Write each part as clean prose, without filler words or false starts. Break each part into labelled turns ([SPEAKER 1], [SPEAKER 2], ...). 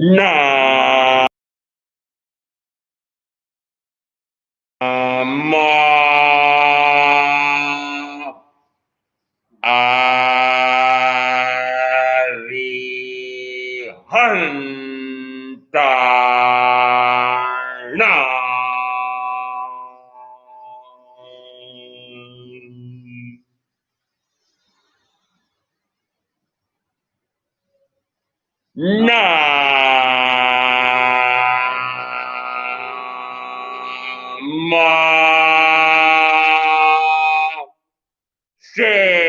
[SPEAKER 1] ना मा हंता ना ना मा सिद्धाना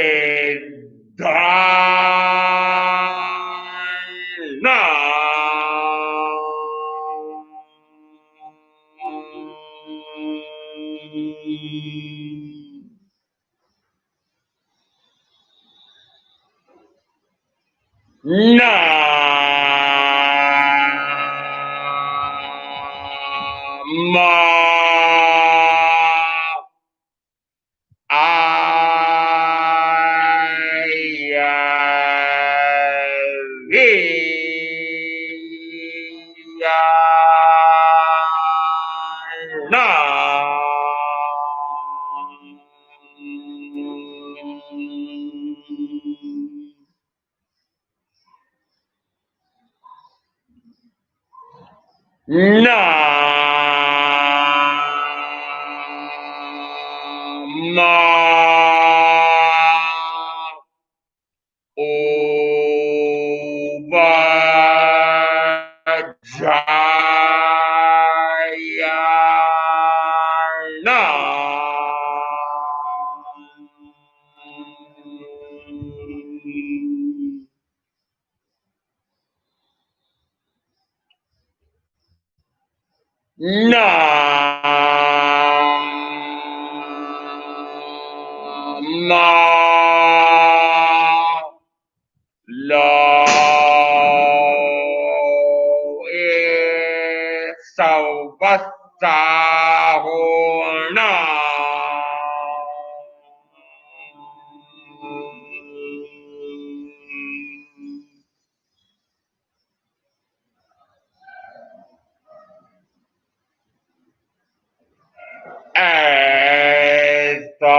[SPEAKER 1] ना मा आया रे या ना ना मा ओ जाया ना ना मा ला ए सवस्ता होना ऐसा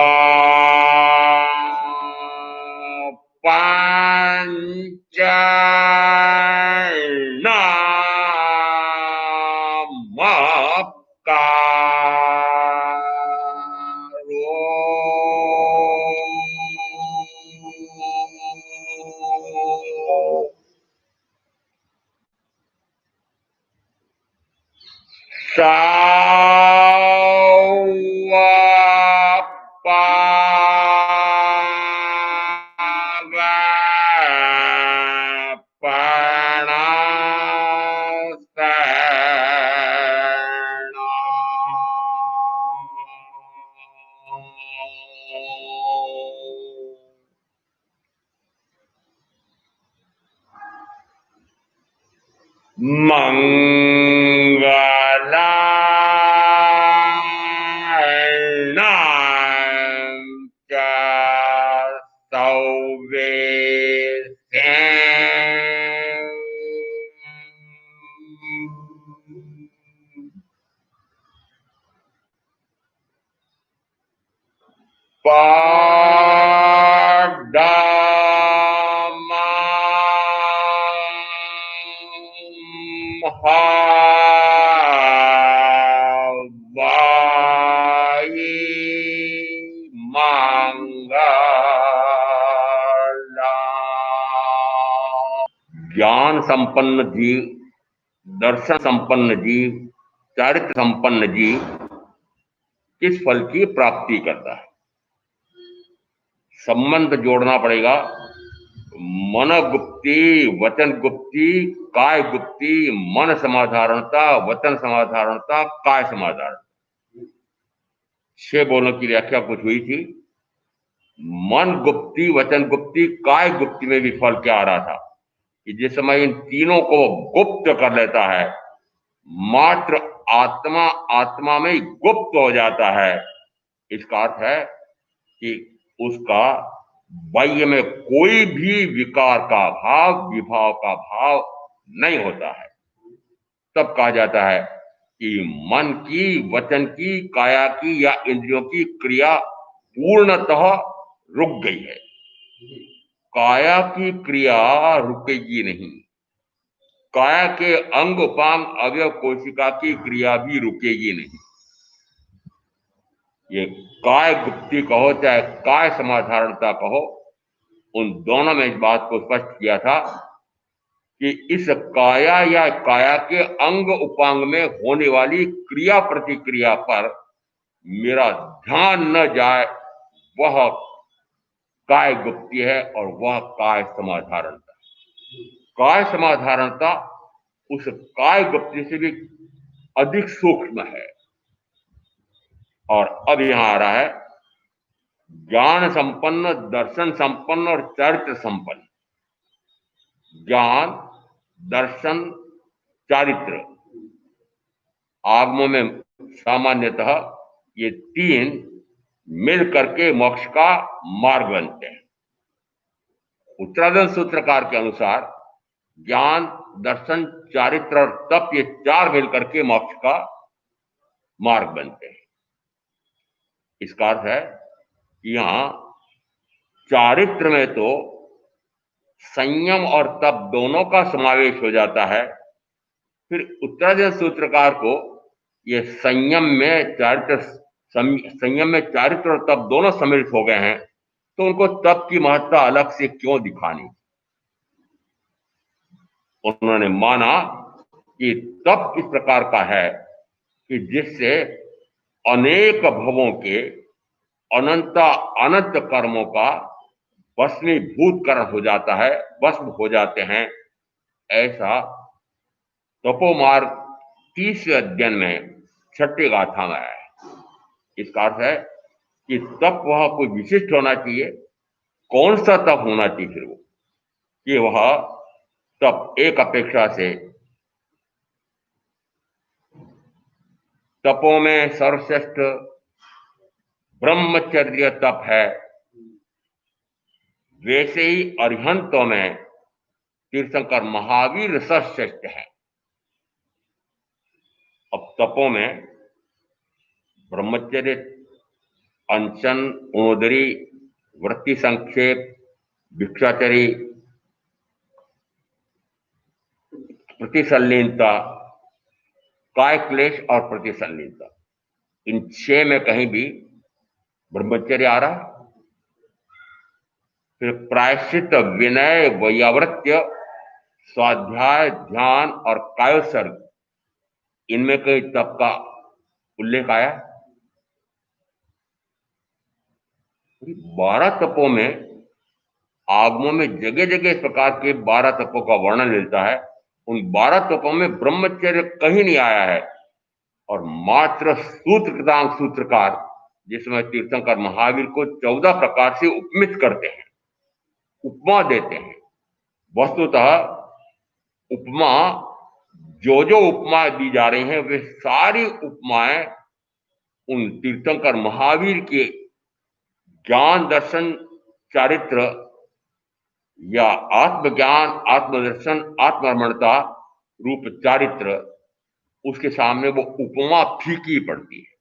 [SPEAKER 1] मंगलानां च ज्ञान संपन्न जीव, दर्शन संपन्न जीव, चारित्र संपन्न जीव किस फल की प्राप्ति करता है? संबंध जोड़ना पड़ेगा। मन गुप्ति, वचन गुप्ति, काय गुप्ति, मन समाधारणता, वचन समाधारणता, काय समाधारणता। 6 बोलों की व्याख्या कुछ हुई थी। मन गुप्ति, वचन गुप्ति, काय गुप्ति में भी फल क्या आ रहा था कि जिस समय इन तीनों को गुप्त कर लेता है, मात्र आत्मा आत्मा में गुप्त हो जाता है, इसका अर्थ है कि उसका बाह्य में कोई भी विकार का भाव, विभाव का भाव नहीं होता है। तब कहा जाता है कि मन की, वचन की, काया की या इंद्रियों की क्रिया पूर्णतः रुक गई है। काया की क्रिया रुकेगी नहीं, काया के अंग उपांग अवयव कोशिका की क्रिया भी रुकेगी नहीं। ये काय गुप्ती कहो चाहे काय समाधारणता कहो, उन दोनों में इस बात को स्पष्ट किया था कि इस काया या काया के अंग उपांग में होने वाली क्रिया प्रतिक्रिया पर मेरा ध्यान न जाए, वह काय गुप्ती है और वह काय समाधारणता। काय समाधारणता उस काय गुप्ती से भी अधिक सूक्ष्म है। और अब यहां आ रहा है ज्ञान संपन्न, दर्शन संपन्न और चरित्र संपन्न। ज्ञान, दर्शन, चारित्र, आगमों में सामान्यतः ये तीन मिल करके मोक्ष का मार्ग बनते हैं। उत्तराधन सूत्रकार के अनुसार ज्ञान, दर्शन, चारित्र और तप, ये चार मिलकर के मोक्ष का मार्ग बनते हैं। इसका अर्थ है कि यहां चारित्र में तो संयम और तप दोनों का समावेश हो जाता है। फिर उत्तराधन सूत्रकार को ये संयम में चारित्र और तप दोनों सम्मिलित हो गए हैं, तो उनको तप की महत्ता अलग से क्यों दिखानी। उन्होंने माना कि तप इस प्रकार का है कि जिससे अनेक भवों के अनंत कर्मों का भस्मीभूतकरण हो जाता है, भस्म हो जाते हैं। ऐसा तपोमार्ग 30वें अध्ययन में 6ठी गाथा में है। इसका अर्थ है कि तप वह कोई विशिष्ट होना चाहिए। कौन सा तप होना चाहिए फिर वो, कि वह तप एक अपेक्षा से तपों में सर्वश्रेष्ठ ब्रह्मचर्य तप है, वैसे ही अरिहंतों में तीर्थंकर महावीर सर्वश्रेष्ठ है। अब तपों में ब्रह्मचर्य, अनशन, उणोदरी, वृत्ति संक्षेप, भिक्षाचरी, प्रतिसल्लीनता, काय क्लेश और प्रतिसल्लीनता, इन 6 में कहीं भी ब्रह्मचर्य आ रहा है। फिर प्रायश्चित, विनय, वैयावृत्य, स्वाध्याय, ध्यान और कायोत्सर्ग, इनमें कहीं तप का उल्लेख आया। 12 तपों में, आगमों में जगह जगह इस प्रकार के 12 तपों का वर्णन मिलता है। उन 12 तपों में ब्रह्मचर्य कहीं नहीं आया है। और मात्र सूत्रकृतांग सूत्रकार, जिसमें तीर्थंकर महावीर को 14 प्रकार से उपमित करते हैं, उपमा देते हैं। वस्तुतः उपमा, जो उपमा दी जा रही हैं, वे सारी उपमाएं उन तीर्थंकर महावीर के ज्ञान, दर्शन, चारित्र या आत्मज्ञान, आत्मदर्शन, आत्मरमणता रूप चारित्र, उसके सामने वो उपमा फीकी पड़ती है।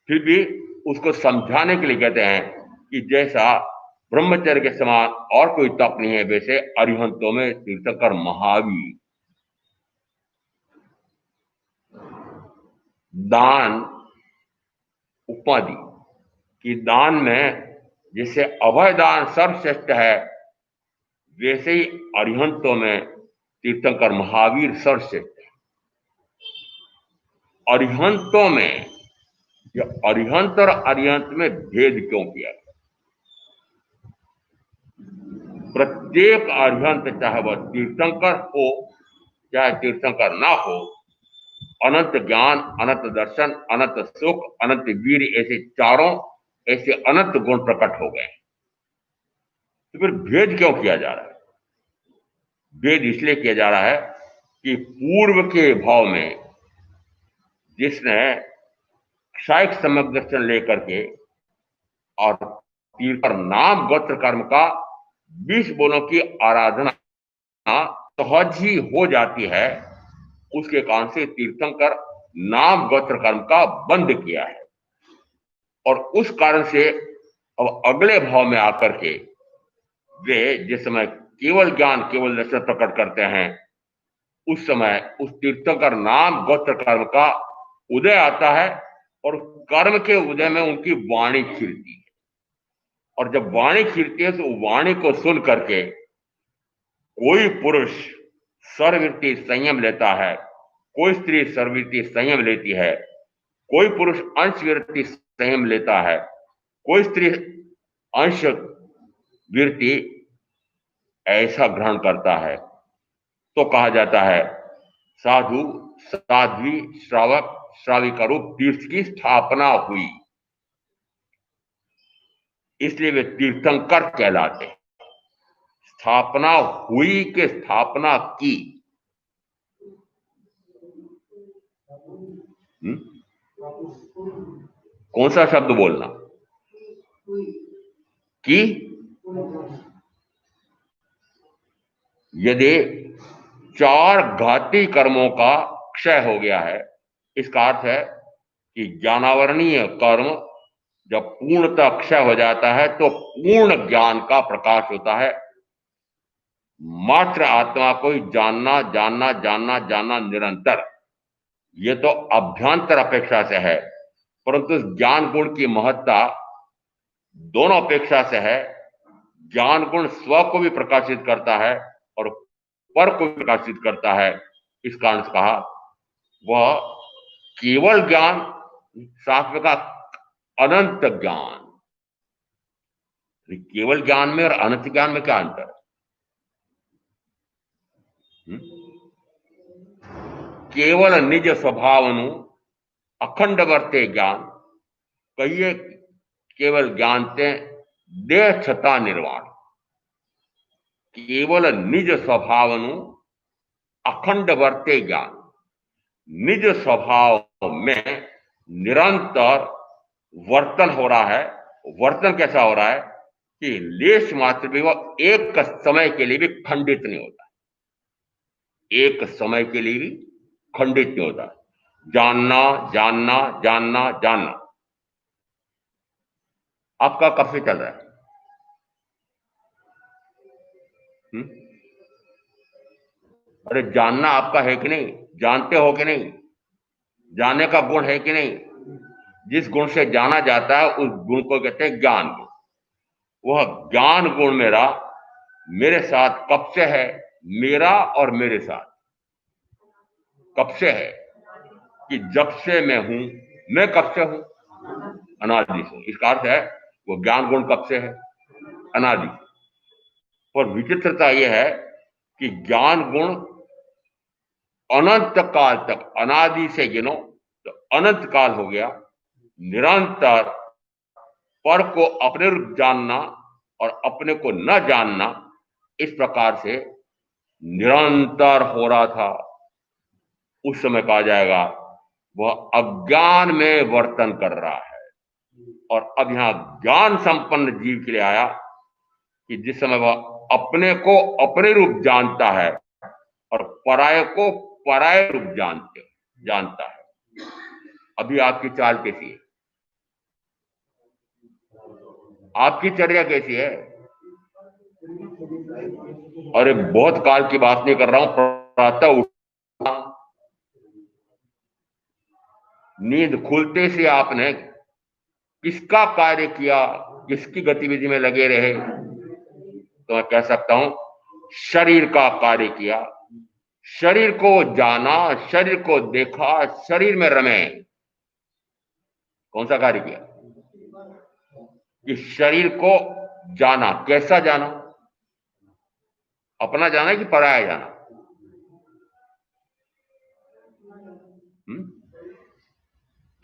[SPEAKER 1] फिर भी उसको समझाने के लिए कहते हैं कि जैसा ब्रह्मचर्य के समान और कोई तप नहीं है, वैसे अरिहंतों में तीर्थंकर महावीर। दान उपमा दी कि दान में जैसे अभय दान सर्वश्रेष्ठ है, वैसे ही अरिहंतों में तीर्थंकर महावीर सर्वश्रेष्ठ है। अरिहंतों में, जो अरिहंत और अरिहंत में भेद क्यों किया? प्रत्येक अरिहंत, चाहे वह तीर्थंकर हो चाहे तीर्थंकर ना हो, अनंत ज्ञान, अनंत दर्शन, अनंत सुख, अनंत वीर, ऐसे चारों ऐसे अनंत गुण प्रकट हो गए। तो फिर भेद क्यों किया जा रहा है? भेद इसलिए किया जा रहा है कि पूर्व के भाव में जिसने क्षायिक सम्यक दर्शन लेकर के और तीर्थंकर नाम गोत्र कर्म का 20 गुणों की आराधना सहज ही हो जाती है, उसके कारण से तीर्थंकर नाम गोत्र कर्म का बंद किया है। और उस कारण से अब अगले भाव में आकर के वे जिस समय केवल ज्ञान केवल दर्शन प्रकट करते हैं, उस समय उस तीर्थंकर नाम गोत्र कर्म का उदय आता है और कर्म के उदय में उनकी वाणी खिलती है। और जब वाणी खिलती है तो वाणी को सुन करके कोई पुरुष सर्ववृत्ति संयम लेता है, कोई स्त्री सर्ववृत्ति संयम लेती है, कोई पुरुष अंश वृत्ति संयम लेता है, कोई स्त्री अंश वृत्ति ऐसा ग्रहण करता है, तो कहा जाता है साधु साध्वी श्रावक श्राविका रूप तीर्थ की स्थापना हुई। इसलिए वे तीर्थंकर कहलाते हैं। स्थापना हुई के स्थापना की। कौन सा शब्द बोलना? कि यदि 4 घाती कर्मों का क्षय हो गया है, इसका अर्थ है कि ज्ञानावरणीय कर्म जब पूर्णतः क्षय हो जाता है तो पूर्ण ज्ञान का प्रकाश होता है। मात्र आत्मा को ही जानना जानना जानना जानना निरंतर, ये तो अभ्यंतर अपेक्षा से है, परंतु ज्ञान गुण की महत्ता दोनों अपेक्षा से है। ज्ञान गुण स्व को भी प्रकाशित करता है और पर को भी प्रकाशित करता है। इस कारण से कहा वह केवल ज्ञान, साथ में का अनंत ज्ञान। केवल ज्ञान में और अनंत ज्ञान में क्या अंतर है? केवल निज स्वभावनु अखंड वर्ते ज्ञान, कहिए केवल ज्ञानते देह छता निर्वाण। केवल निज स्वभावनु अखंड वर्ते ज्ञान, निज स्वभाव में निरंतर वर्तन हो रहा है। वर्तन कैसा हो रहा है कि लेश मात्र भी वह एक समय के लिए भी खंडित नहीं होता, एक समय के लिए भी खंडित नहीं होता। जानना जानना जानना जानना आपका कब से चल रहा है? अरे जानना आपका है कि नहीं? जानते हो कि नहीं? जानने का गुण है कि नहीं? जिस गुण से जाना जाता है उस गुण को कहते हैं ज्ञान गुण। वह ज्ञान गुण मेरा मेरे साथ कब से है? मेरा और मेरे साथ कब से है? कि जब से मैं हूं। मैं कब से हूं? अनादि से। इसका अर्थ है वो ज्ञान गुण कब से है? अनादि। पर विचित्रता यह है कि ज्ञान गुण अनंत काल तक, अनादि से गिनो तो अनंत काल हो गया, निरंतर पर को अपने रूप जानना और अपने को न जानना, इस प्रकार से निरंतर हो रहा था। उस समय कहा जाएगा वह अज्ञान में वर्तन कर रहा है। और अब यहां ज्ञान संपन्न जीव के लिए आया कि जिस समय वह अपने को अपने रूप जानता है और पराये को पराये रूप जानता है। अभी आपकी चाल कैसी है? आपकी चर्या कैसी है? अरे बहुत काल की बात नहीं कर रहा हूं। प्रातः उठना, नींद खुलते से आपने किसका कार्य किया, किसकी गतिविधि में लगे रहे? तो मैं कह सकता हूं शरीर का कार्य किया, शरीर को जाना, शरीर को देखा, शरीर में रमे। कौन सा कार्य किया? कि शरीर को जाना। कैसा जाना? अपना जाना कि पराया जाना?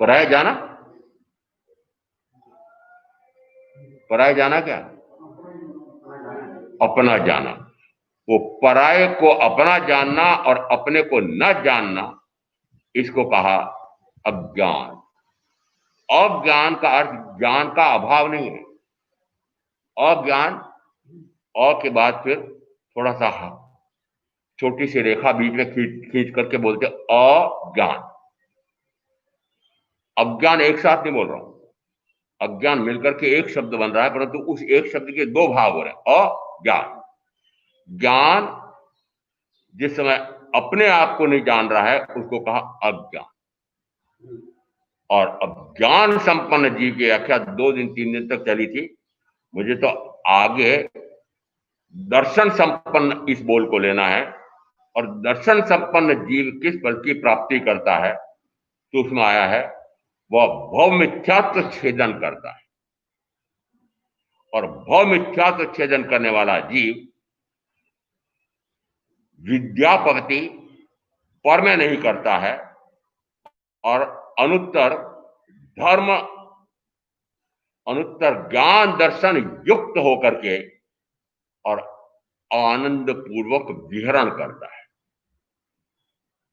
[SPEAKER 1] पराया जाना? पराया जाना क्या? अपना जाना। वो पराये को अपना जानना और अपने को न जानना, इसको कहा अज्ञान। अज्ञान का अर्थ ज्ञान का अभाव नहीं है। अज्ञान, अ के बाद फिर थोड़ा सा छोटी सी रेखा बीच में खींच खींच करके बोलते अज्ञान। अज्ञान एक साथ नहीं बोल रहा हूं, अज्ञान मिलकर के एक शब्द बन रहा है, परंतु उस एक शब्द के दो भाग हो रहे हैं। अज्ञान, ज्ञान जिस समय अपने आप को नहीं जान रहा है उसको कहा अज्ञान। और अज्ञान संपन्न जीव की व्याख्या 2 दिन 3 दिन तक चली थी। मुझे तो आगे दर्शन संपन्न इस बोल को लेना है, और दर्शन संपन्न जीव किस बल की प्राप्ति करता है, तो उसमें आया है वह भव मिथ्यात्व छेदन करता है। और भव मिथ्यात्व छेदन करने वाला जीव विद्यापति पर में नहीं करता है, और अनुत्तर धर्म, अनुत्तर ज्ञान दर्शन युक्त होकर के और आनंद पूर्वक विहरण करता है।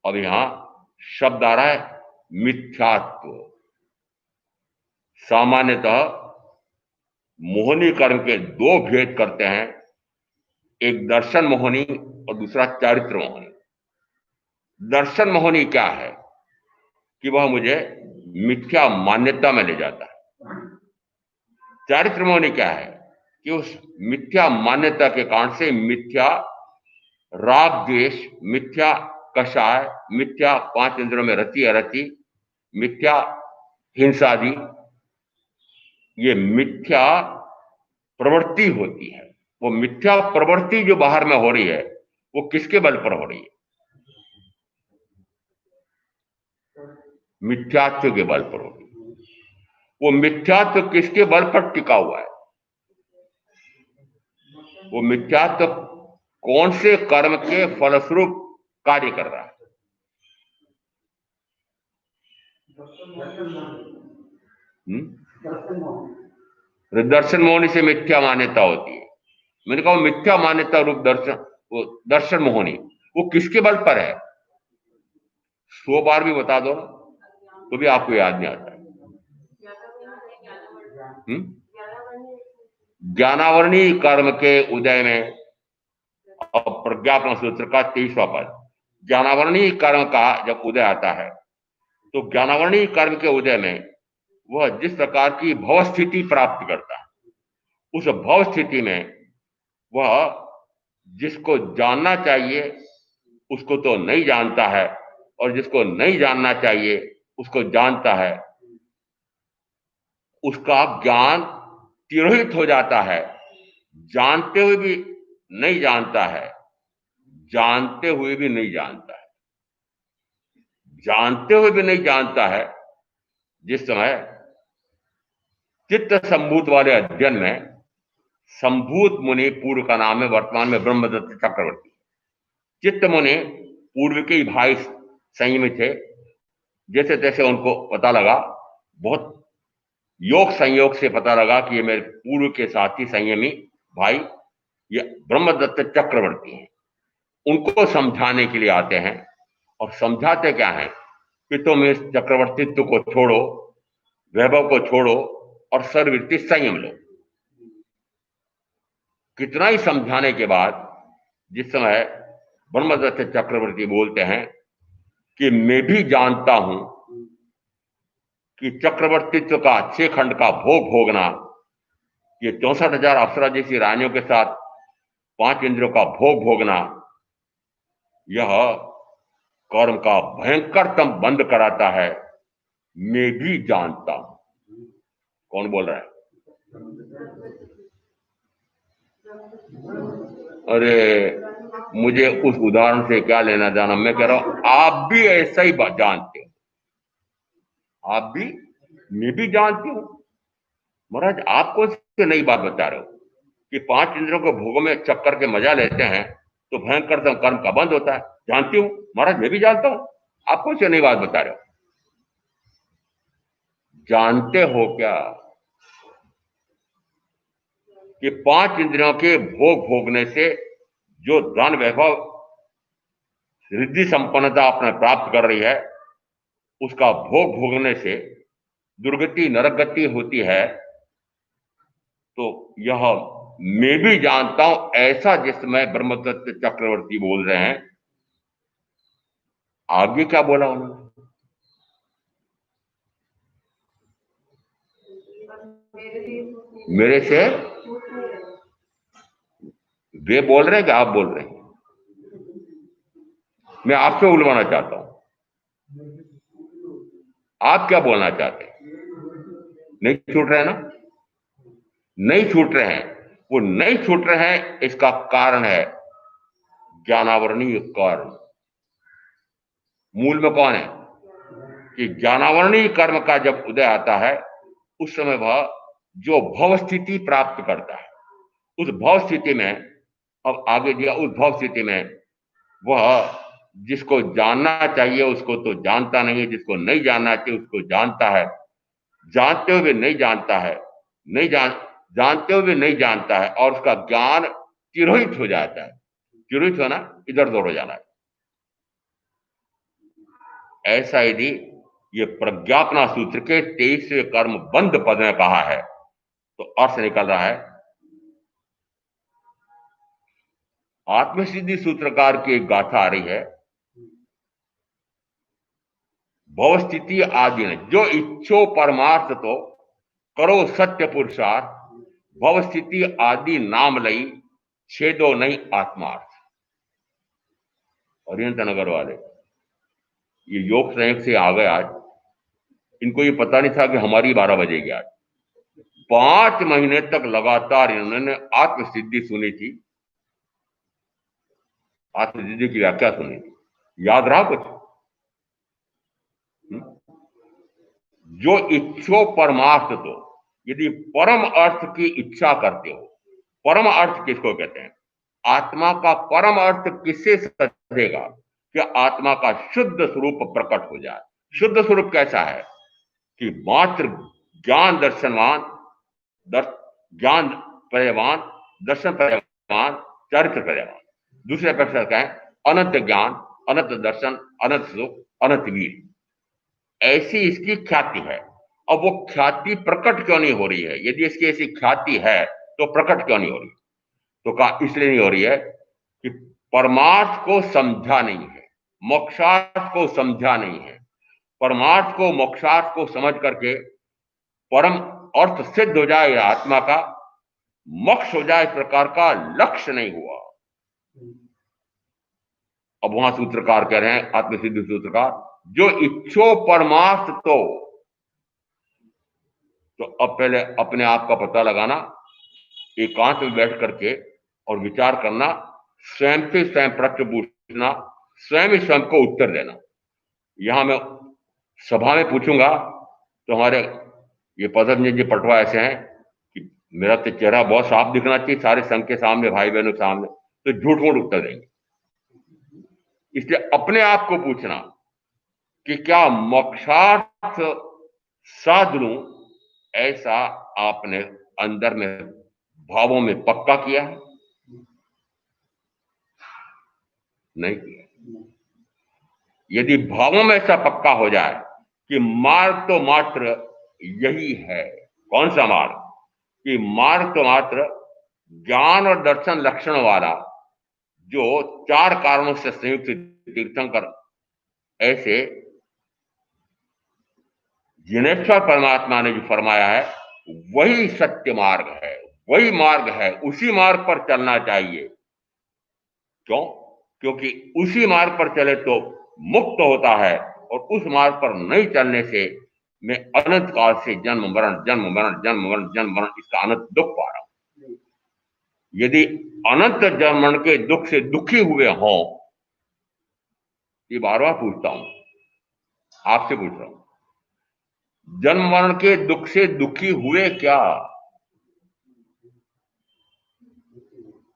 [SPEAKER 1] अब यहां शब्द आ रहा है मिथ्यात्व। सामान्यतः मोहनी कर्म के दो भेद करते हैं, एक दर्शन मोहनी और दूसरा चारित्र मोहनी। दर्शन मोहनी क्या है कि वह मुझे मिथ्या मान्यता में ले जाता है। चारित्र मोहनी क्या है कि उस मिथ्या मान्यता के कारण से मिथ्या राग द्वेष, मिथ्या कषाय, मिथ्या 5 इंद्रियों में रति अरति, मिथ्या हिंसादि, ये मिथ्या प्रवृत्ति होती है। वो मिथ्या प्रवृत्ति जो बाहर में हो रही है वो किसके बल पर हो रही है? मिथ्यात्व के बल पर हो रही है। वो मिथ्यात्व किसके बल पर टिका हुआ है? वो मिथ्यात्व कौन से कर्म के फलस्वरूप कार्य कर रहा है? दर्शन मोहनी से मिथ्या मान्यता होती है। मैंने कहा मिथ्या मान्यता रूप दर्शन, वो दर्शन मोहनी वो किसके बल पर है? 100 बार भी बता दो तो भी आपको याद नहीं आता है। ज्ञानावरणी कर्म के उदय में, और प्रज्ञापन सूत्र का 23वां पद, ज्ञानावरणी कर्म का जब उदय आता है तो ज्ञानावरणी कर्म के उदय में वह जिस प्रकार की भव स्थिति प्राप्त करता है, उस भव स्थिति में वह जिसको जानना चाहिए उसको तो नहीं जानता है, और जिसको नहीं जानना चाहिए उसको जानता है। उसका ज्ञान तिरोहित हो जाता है, जानते हुए भी नहीं जानता है, जानते हुए भी नहीं जानता है, जानते हुए भी नहीं जानता है। जिस समय चित्त संभूत वाले अध्ययन में संभूत मुनि, पूर्व का नाम है, वर्तमान में ब्रह्मदत्त चक्रवर्ती, चित्त मुनि पूर्व के ही भाई संयमी थे। जैसे तैसे उनको पता लगा, बहुत योग संयोग से पता लगा कि ये मेरे पूर्व के साथी संयमी भाई ये ब्रह्मदत्त चक्रवर्ती हैं। उनको समझाने के लिए आते हैं, और समझाते क्या है कि तुम इस चक्रवर्तित्व को छोड़ो, वैभव को छोड़ो और सर्ववृत्ति संयम लो। कितना ही समझाने के बाद जिस समय ब्रह्मदत्त चक्रवर्ती बोलते हैं कि मैं भी जानता हूं कि चक्रवर्तित्व का 6 खंड का भोग भोगना, ये 64,000 अप्सरा जैसी रानियों के साथ 5 इंद्रियों का भोग भोगना, यह कर्म का भयंकरतम बंद कराता है। मैं भी जानता हूं। कौन बोल रहा है? अरे मुझे उस उदाहरण से क्या लेना देना, मैं कह रहा हूं आप भी ऐसा ही जानते हो, आप भी, मैं भी जानती हूं। महाराज आप कौन सी नई बात बता रहे हो कि 5 इंद्रियों के भोगों में चक्कर के मजा लेते हैं तो भयंकर कर्म का बंद होता है? जानती हूं महाराज, मैं भी जानता हूं। आप कौन सी नई बात बता रहे हो? जानते हो क्या कि 5 इंद्रियों के भोग भोगने से जो धन वैभव रिद्धि संपन्नता अपने प्राप्त कर रही है, उसका भोग भोगने से दुर्गति नरकगति होती है। तो यह मैं भी जानता हूं, ऐसा जिस समय ब्रह्मदत्त चक्रवर्ती बोल रहे हैं, आगे क्या बोला उन्होंने? मेरे से वे बोल रहे हैं कि आप बोल रहे हैं? मैं आपसे बुलवाना चाहता हूं, आप क्या बोलना चाहते हैं? नहीं छूट रहे हैं ना? नहीं छूट रहे हैं। वो नहीं छूट रहे हैं, इसका कारण है ज्ञानावरणीय कर्म। मूल में कौन है कि ज्ञानावरणीय कर्म का जब उदय आता है, उस समय वह जो भव स्थिति प्राप्त करता है, उस भव स्थिति में, अब आगे दिया, उस भव स्थिति में वह जिसको जानना चाहिए उसको तो जानता नहीं है, जिसको नहीं जानना चाहिए उसको जानता है, जानते हुए नहीं जानता है, नहीं जानते हुए नहीं जानता है, और उसका ज्ञान तिरोहित हो जाता है। तिरोहित होना, इधर उधर हो जाना है। ऐसा यदि ये प्रज्ञापना सूत्र के 23वें कर्म बंद पद में कहा है, तो अर्थ निकल रहा है आत्मसिद्धि सूत्रकार की एक गाथा आ रही है, भव स्थिति आदि ने जो इच्छो परमार्थ तो करो सत्य पुरुषार्थ, भव स्थिति आदि नाम लई छेदो नहीं आत्मार्थ। ओरियंत नगर वाले ये योग संयोग से आ गए आज, इनको ये पता नहीं था कि हमारी 12 बजेगी आज। 5 महीने तक लगातार इन्होंने आत्मसिद्धि सुनी थी, आत्मसिद्धि की व्याख्या सुनी थी। याद रहा कुछ? जो इच्छो परमार्थ तो, यदि परम अर्थ की इच्छा करते हो, परम अर्थ किसको कहते हैं? आत्मा का परम अर्थ किससे सधेगा कि आत्मा का शुद्ध स्वरूप प्रकट हो जाए। शुद्ध स्वरूप कैसा है कि मात्र ज्ञान दर्शनवान, ज्ञान पर्यवान, दर्शन पर्यवान, चरित्र पर्यवान। दूसरे प्रश्न कहें अनंत ज्ञान, अनंत दर्शन, अनंत सुख, अनंत वीर। ऐसी इसकी ख्याति है। अब वो ख्याति प्रकट क्यों नहीं हो रही है? यदि इसकी ऐसी ख्याति है तो प्रकट क्यों नहीं हो रही? तो कहा इसलिए नहीं हो रही है कि परमार्थ को समझा नहीं है, मोक्षार्थ को समझा नहीं है। परमार्थ को, मोक्षार्थ को समझ करके परम अर्थ सिद्ध हो जाए आत्मा का, मोक्ष हो जाए, इस प्रकार का लक्ष्य नहीं हुआ। अब वहां सूत्रकार कह रहे हैं, आत्मसिद्धि सूत्रकार, जो इच्छो परमार्थ तो अब पहले अपने आप का पता लगाना, एकांत में बैठ करके और विचार करना, स्वयं से स्वयं प्रश्न पूछना, स्वयं ही स्वयं को उत्तर देना। यहां मैं सभा में पूछूंगा तो हमारे ये पद्मजी जी पटवा ऐसे हैं कि मेरा तो चेहरा बहुत साफ दिखना चाहिए सारे संघ के सामने, भाई बहनों के सामने, तो झूठ मूठ उत्तर देंगे। इसलिए अपने आप को पूछना कि क्या मोक्षार्थ साध लूं, ऐसा आपने अंदर में भावों में पक्का किया है? नहीं किया। यदि भावों में ऐसा पक्का हो जाए कि मार्ग तो मात्र यही है, कौन सा मार्ग? कि मार्ग तो मात्र ज्ञान और दर्शन लक्षण वाला, जो 4 कारणों से संयुक्त तीर्थंकर ऐसे जिनेश्वर परमात्मा ने जो फरमाया है वही सत्य मार्ग है, वही मार्ग है, उसी मार्ग पर चलना चाहिए। क्यों? क्योंकि उसी मार्ग पर चले तो मुक्त होता है, और उस मार्ग पर नहीं चलने से मैं अनंत काल से जन्म मरण जन्म मरण जन्म मरण जन्म मरण इसका अनंत दुख पा रहा हूं। यदि अनंत जन्म मरण के दुख से दुखी हुए हों, ये बार बार पूछता हूं, आपसे पूछ रहा हूं, जन्म मरण के दुख से दुखी हुए क्या?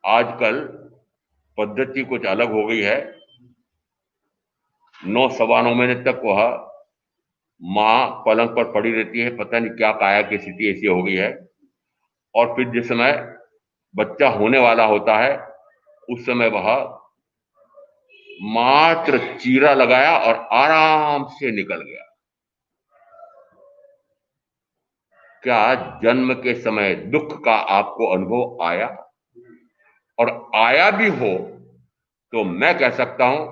[SPEAKER 1] आजकल पद्धति कुछ अलग हो गई है। 9 सवा 9 महीने तक वह मां पलंग पर पड़ी रहती है, पता नहीं क्या काया की स्थिति ऐसी हो गई है। और फिर जिस समय बच्चा होने वाला होता है, उस समय वह मात्र चीरा लगाया और आराम से निकल गया। क्या जन्म के समय दुख का आपको अनुभव आया? और आया भी हो तो मैं कह सकता हूं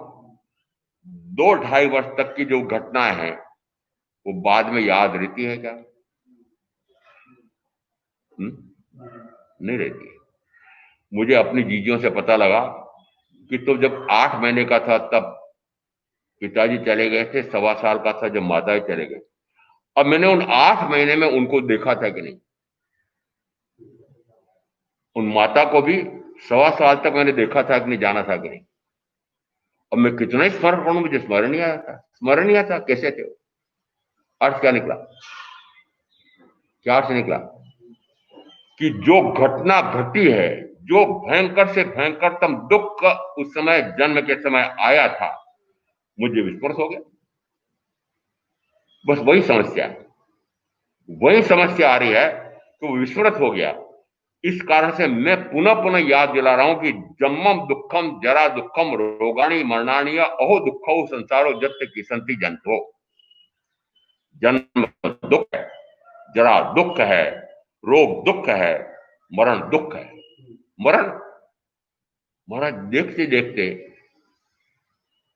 [SPEAKER 1] 2-2.5 वर्ष तक की जो घटनाएं हैं वो बाद में याद रहती है क्या? नहीं रहती है। मुझे अपनी चीजों से पता लगा कि तो जब 8 महीने का था तब पिताजी चले गए थे, 1.25 साल का था जब माता चले गए। अब मैंने उन 8 महीने में उनको देखा था कि नहीं, उन माता को भी 1.25 साल तक मैंने देखा था कि नहीं, जाना था कि नहीं। अब मैं कितना ही स्मरण करूं, मुझे स्मरण नहीं आया था, स्मरण नहीं आता कैसे थे वो। अर्थ क्या निकला, क्या अर्थ निकला कि जो घटना घटी है, जो भयंकर से भयंकरतम दुख उस समय जन्म के समय आया था, मुझे विस्मृत हो गया। बस वही समस्या है, वही समस्या आ रही है कि वो विस्मृत हो गया। इस कारण से मैं पुनः पुनः याद दिला रहा हूं कि जन्मम दुखम जरा दुखम रोगाणी मरणाणी अहो दुखो संसारो जत्त की संति जंतो। जन्म दुख है, जरा दुख है, रोग दुख है, मरण दुख है। मरण, महाराज देखते देखते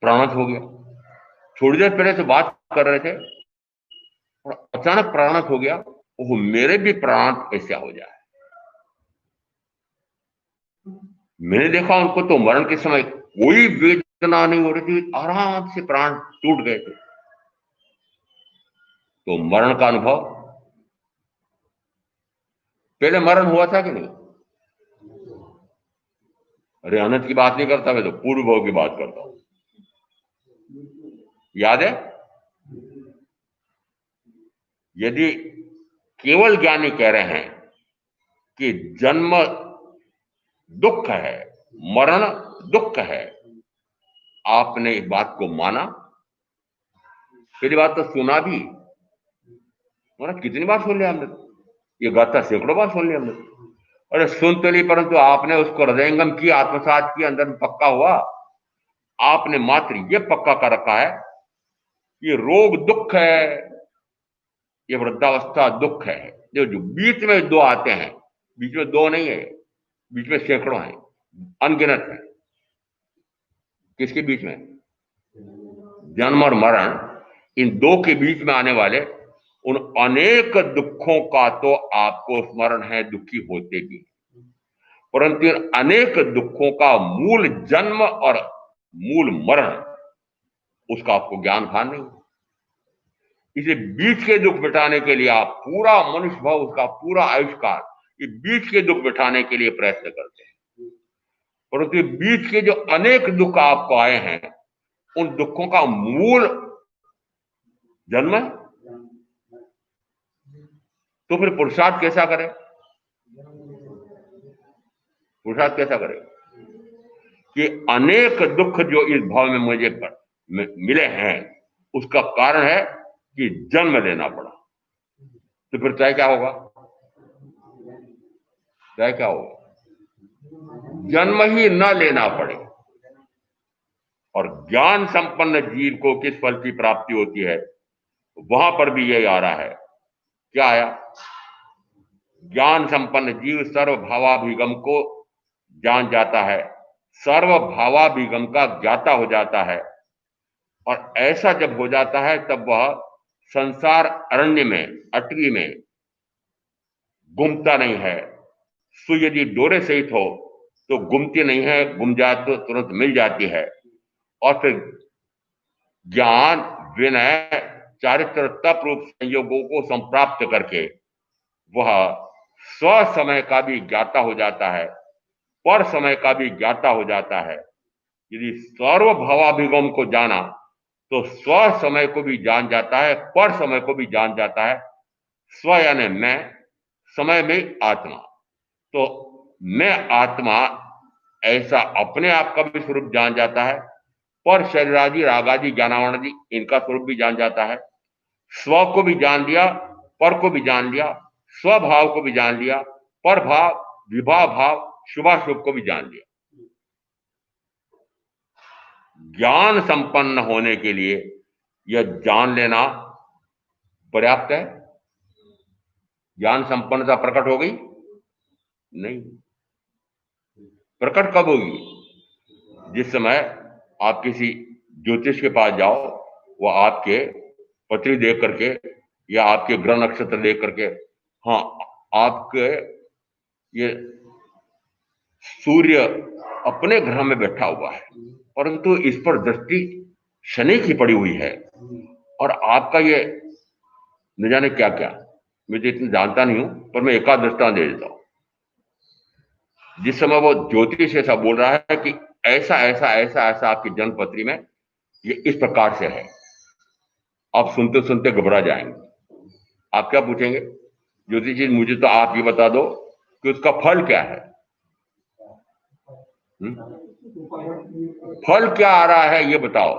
[SPEAKER 1] प्राणत हो गया। थोड़ी देर पहले से बात कर रहे थे और अचानक प्राणत हो गया। वो मेरे भी प्राणत ऐसा हो जाए। मैंने देखा उनको तो मरण के समय कोई वेदना नहीं हो रही थी, आराम से प्राण टूट गए थे। तो मरण का अनुभव, पहले मरण हुआ था कि नहीं? अरे अनंत की बात नहीं करता मैं, तो पूर्व भव की बात करता हूं। याद है? यदि केवल ज्ञानी कह रहे हैं कि जन्म दुख है, मरण दुख है, आपने इस बात को माना? पहली बात तो सुना भी, मतलब कितनी बार सुन लिया हमने, ये गाथा सैकड़ों बार सुन लिया हमने। अरे सुन तो ली, परंतु आपने उसको हृदयंगम किया, आत्मसात किया, अंदर में पक्का हुआ। आपने मात्र ये पक्का कर रखा है ये रोग दुख है, ये वृद्धावस्था दुख है। जो बीच में दो आते हैं, बीच में दो नहीं है, बीच में सैकड़ों हैं, अनगिनत है। किसके बीच में? जन्म और मरण, इन दो के बीच में आने वाले उन अनेक दुखों का तो आपको स्मरण है, दुखी होते भी, परंतु इन अनेक दुखों का मूल जन्म और मूल मरण, उसका आपको ज्ञान भान नहीं। इसे बीच के दुख मिटाने के लिए आप पूरा मनुष्य भाव, उसका पूरा आयुष्काल ये बीच के दुख मिटाने के लिए प्रयत्न करते हैं, परंतु बीच के जो अनेक दुख आपको आए हैं, उन दुखों का मूल जन्म है। तो फिर पुरुषार्थ कैसा करे? पुरुषार्थ कैसा करे कि अनेक दुख जो इस भाव में मुझे मिले हैं, उसका कारण है कि जन्म लेना पड़ा। तो फिर तय क्या होगा? तय क्या होगा? जन्म ही न लेना पड़े। और ज्ञान संपन्न जीव को किस फल की प्राप्ति होती है? वहां पर भी यही आ रहा है। क्या आया? ज्ञान संपन्न जीव सर्व भावाभिगम को जान जाता है, सर्व भावाभिगम का ज्ञाता हो जाता है। और ऐसा जब हो जाता है तब वह संसार अरण्य में, अटवी में घूमता नहीं है। सुई यदि डोरे सहित हो तो गुमती नहीं है, गुम जाए तो तुरंत मिल जाती है। और फिर ज्ञान, विनय, चारित्र, तप रूप संयोगों को संप्राप्त करके वह स्व समय का भी ज्ञाता हो जाता है, पर समय का भी ज्ञाता हो जाता है। यदि सर्वभावाभिगम को जाना तो स्व समय को भी जान जाता है, पर समय को भी जान जाता है। स्व यानी मैं, समय में आत्मा। तो मैं आत्मा ऐसा अपने आप का भी स्वरूप जान जाता है, पर शरीरादि, रागादि, ज्ञानावरणादि इनका स्वरूप भी जान जाता है। स्व को भी जान लिया, पर को भी जान लिया, स्वभाव को भी जान लिया, पर भाव, विभाव भाव, शुभाशुभ को भी जान लिया। ज्ञान संपन्न होने के लिए यह जान लेना पर्याप्त है। ज्ञान संपन्नता प्रकट हो गई? नहीं। प्रकट कब होगी? जिस समय आप किसी ज्योतिष के पास जाओ, वो आपके पत्री देख करके या आपके ग्रह नक्षत्र देख करके, हाँ आपके ये सूर्य अपने ग्रह में बैठा हुआ है, परंतु इस पर दृष्टि शनि की पड़ी हुई है, और आपका ये न जाने क्या क्या, मैं तो इतना जानता नहीं हूं, पर मैं एकाध दृष्टांत दे देता हूं। जिस समय वो ज्योतिष ऐसा बोल रहा है कि ऐसा ऐसा ऐसा ऐसा आपकी जन्म पत्री में ये इस प्रकार से है, आप सुनते सुनते घबरा जाएंगे। आप क्या पूछेंगे, ज्योतिष जी मुझे तो आप ये बता दो कि उसका फल क्या है। फल क्या आ रहा है ये बताओ,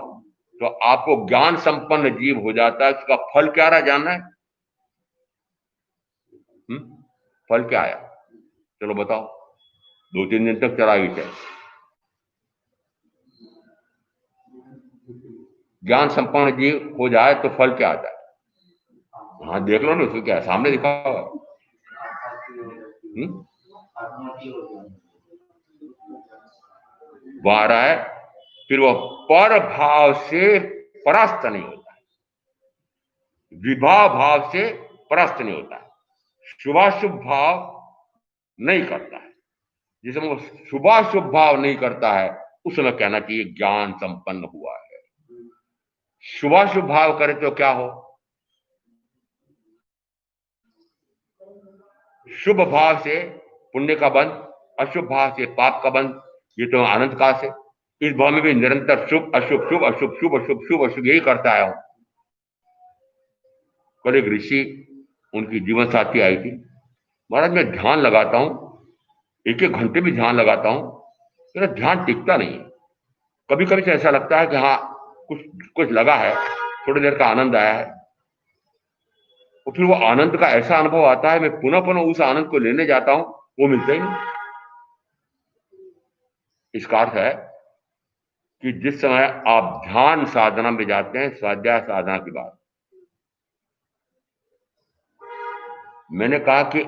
[SPEAKER 1] तो आपको ज्ञान संपन्न जीव हो जाता है, उसका फल क्या आ रहा जानना है। फल क्या आया, चलो बताओ, 2-3 दिन तक चला ही थे। ज्ञान संपन्न जीव हो जाए तो फल क्या आता है, हाँ देख लो ना, उसको क्या है, सामने दिखा हुआ है। वो आ रहा है, फिर वो पर भाव से परास्त नहीं होता है, विभाव भाव से परास्त नहीं होता है, शुभाशुभ भाव नहीं करता है। जिस समय वो शुभाशुभ भाव नहीं करता है, उस समय कहना चाहिए ज्ञान संपन्न हुआ है। शुभाशुभ भाव करे तो क्या हो, शुभ भाव से पुण्य का बंध, अशुभ भाव से पाप का बंध, ये तो आनंद काल से। इस भाव में भी निरंतर शुभ अशुभ शुभ अशुभ शुभ अशुभ शुभ अशुभ यही करता है। कल एक ऋषि, उनकी जीवन साथी आई थी, महाराज मैं ध्यान लगाता हूं, 1-1 घंटे भी ध्यान लगाता हूं, मेरा ध्यान टिकता नहीं है। कभी कभी तो ऐसा लगता है कि हाँ कुछ कुछ लगा है, थोड़ी देर का आनंद आया है, और फिर वो आनंद का ऐसा अनुभव आता है, मैं पुनः पुनः उस आनंद को लेने जाता हूं, वो मिलता ही नहीं। इसका अर्थ है कि जिस समय आप ध्यान साधना में जाते हैं, स्वाध्याय साधना की बात, मैंने कहा कि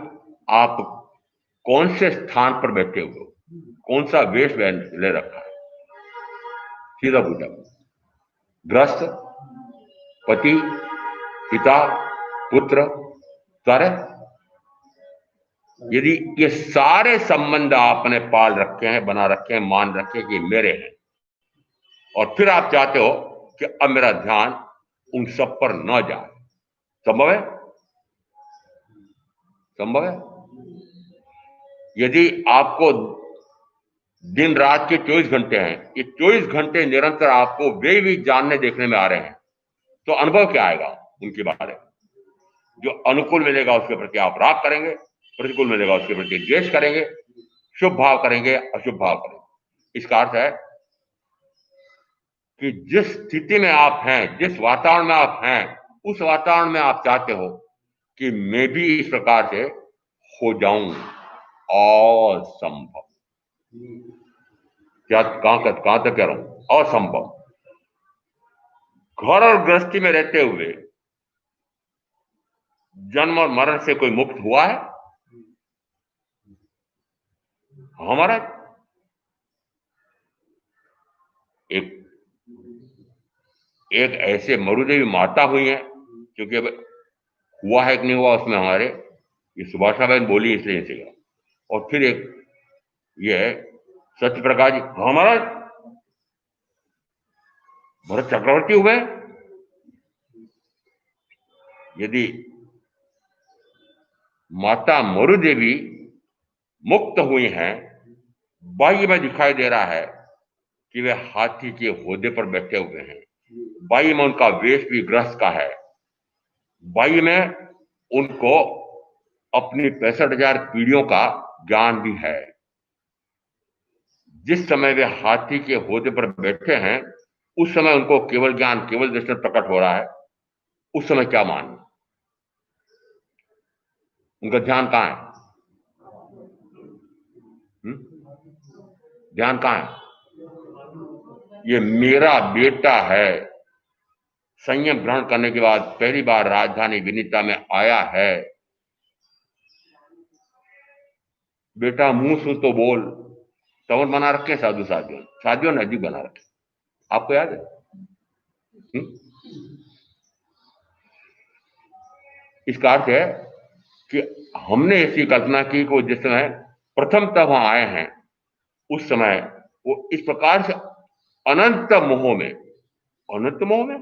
[SPEAKER 1] आप कौन से स्थान पर बैठे हुए हो, कौन सा वेश ले रखा है, सीधा पूछा। गृहस्थ, पति, पिता, पुत्र, सारे, यदि ये सारे संबंध आपने पाल रखे हैं, बना रखे हैं, मान रखे हैं कि मेरे हैं, और फिर आप चाहते हो कि अब मेरा ध्यान उन सब पर न जाए, संभव है? संभव है? यदि आपको दिन रात के 24 घंटे हैं, ये 24 घंटे निरंतर आपको वे भी जानने देखने में आ रहे हैं, तो अनुभव क्या आएगा उनके बारे में। जो अनुकूल मिलेगा उसके प्रति आप राग करेंगे, प्रतिकूल मिलेगा उसके प्रति द्वेष करेंगे, शुभ भाव करेंगे, अशुभ भाव करेंगे। इसका अर्थ है कि जिस स्थिति में आप हैं, जिस वातावरण में आप हैं, उस वातावरण में आप चाहते हो कि मैं भी इस प्रकार से हो जाऊं, असंभव। क्या कहां तक कह रहा हूं, असंभव। घर और गृहस्थी में रहते हुए जन्म और मरण से कोई मुक्त हुआ है हमारा? एक एक ऐसे मरुदेवी माता हुई है, क्योंकि अब हुआ है कि नहीं हुआ उसमें हमारे, ये सुभाषा बहन बोली इसलिए इसे, और फिर एक ये है सत्य प्रकाश जी, हमारा भरत चक्रवर्ती हुए। यदि माता मरुदेवी मुक्त हुई हैं, बाह्य में दिखाई दे रहा है कि वे हाथी के होदे पर बैठे हुए हैं, बाह्य में उनका वेश भी गृहस्थ का है, बाह्य में उनको अपनी 65,000 पीढ़ियों का ज्ञान भी है। जिस समय वे हाथी के होदे पर बैठे हैं, उस समय उनको केवल ज्ञान, केवल दर्शन प्रकट हो रहा है। उस समय क्या मान, उनका ध्यान कहां है? ध्यान कहां है? ये मेरा बेटा है, संयम ग्रहण करने के बाद पहली बार राजधानी विनीता में आया है। बेटा मुंह सुन तो बोल, तवन बना रखे साधु साधियों, साधियों ने अजीब बना रखे, आपको याद है? हम्म? इसका अर्थ है कि हमने ऐसी कल्पना की कि वो जिस समय प्रथमतः वहां आए हैं उस समय वो इस प्रकार से अनंत मोह में, अनंत मोह में,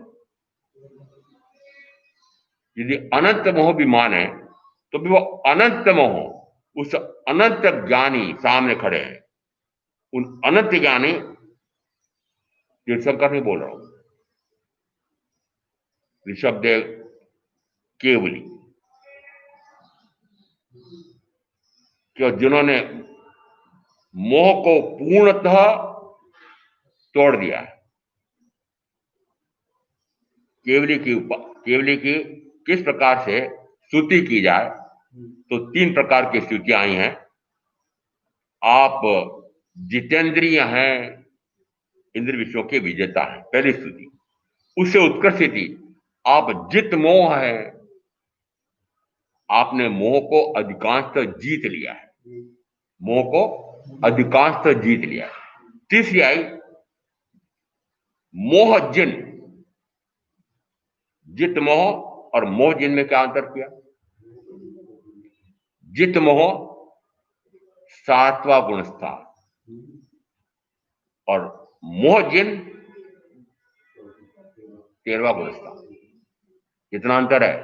[SPEAKER 1] यदि अनंत मोह भी माने तो भी वो अनंत मोह, उस अनंत ज्ञानी सामने खड़े हैं। उन अनंत ज्ञानी, तीर्थंकर नहीं बोल रहा हूं, ऋषभदेव केवली, कि जिन्होंने मोह को पूर्णतः तोड़ दिया है। केवली की किस प्रकार से स्तुति की जाए, तो 3 प्रकार की स्तुतियां आई हैं। आप जितेंद्रिय हैं, इंद्र विषयों के विजेता हैं, पहली स्तुति। उससे उत्कृष्ट थी, आप जित मोह है, आपने मोह को अधिकांशतः जीत लिया है, मोह को अधिकांशतः जीत लिया है। तीसरी आई मोह जिन, जित मोह और मोह जिन में क्या अंतर किया? जित मोह 7वां गुणस्था और मोह जिन 13वां गुणस्था। कितना अंतर है?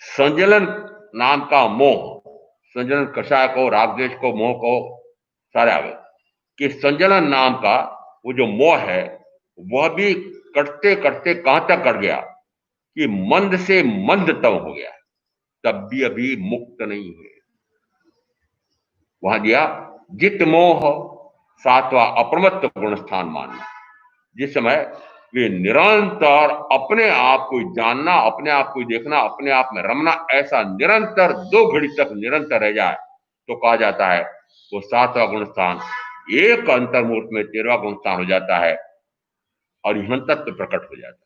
[SPEAKER 1] संजलन नाम का मोह, संजलन कषाय को, रागद्वेष को, मोह को, सारे आ गए कि संजलन नाम का वो जो मोह है वह भी कटते कटते कहां तक कट गया कि मंद से मंदतम हो गया, तब भी अभी मुक्त नहीं हुए। वहां दिया जित मोह 7वां अप्रमत्त गुण स्थान मानना। जिस समय वे निरंतर अपने आप को जानना, अपने आप को देखना, अपने आप में रमना, ऐसा निरंतर 2 घड़ी तक निरंतर रह जाए तो कहा जाता है वो 7वां गुण स्थान एक अंतर्मुहूर्त में 13वां गुण स्थान हो जाता है और ईश्वर तत्व प्रकट हो जाता है।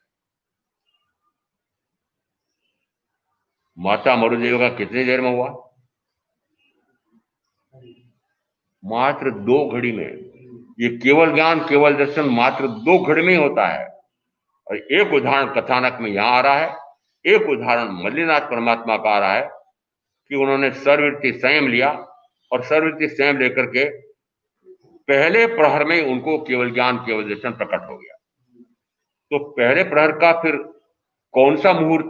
[SPEAKER 1] माता मरुदेव का कितनी देर में हुआ? मात्र 2 घड़ी में। ये केवल ज्ञान, केवल दर्शन मात्र 2 घड़ी में ही होता है। और एक उदाहरण कथानक में यहां आ रहा है, एक उदाहरण मल्लीनाथ परमात्मा का आ रहा है कि उन्होंने सर्ववृत्ति संयम लिया और सर्ववृत्ति संयम लेकर के पहले प्रहर में उनको केवल ज्ञान, केवल दर्शन प्रकट हो गया। तो पहले प्रहर का फिर कौन सा मुहूर्त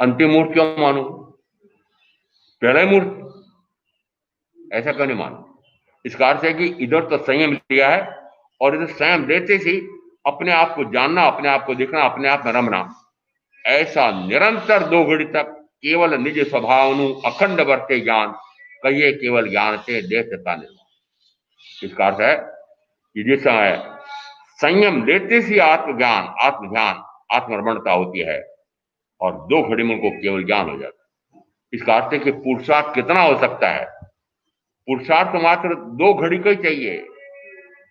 [SPEAKER 1] अंतिम मुहूर्त क्यों मानू? पहला मुहूर्त ऐसा क्यों नहीं मानू? इसका अर्थ है कि इधर तो संयम लिया है और इधर संयम लेते ही अपने आप को जानना, अपने आप को देखना, अपने आप में रमना, ऐसा निरंतर 2 घड़ी तक केवल निज स्वभाव अखंड वर्ते ज्ञान कहिए केवल ज्ञान से देश का निर्माण। इसका अर्थ है कि जिस समय संयम लेते ही आत्मज्ञान, आत्मध्यान, आत्मरमणता होती है और 2 घड़ी में उनको केवल ज्ञान हो जाता है। इसका अर्थ है कि पुरुषार्थ कितना हो सकता है? पुरुषार्थ तो मात्र 2 घड़ी का ही चाहिए।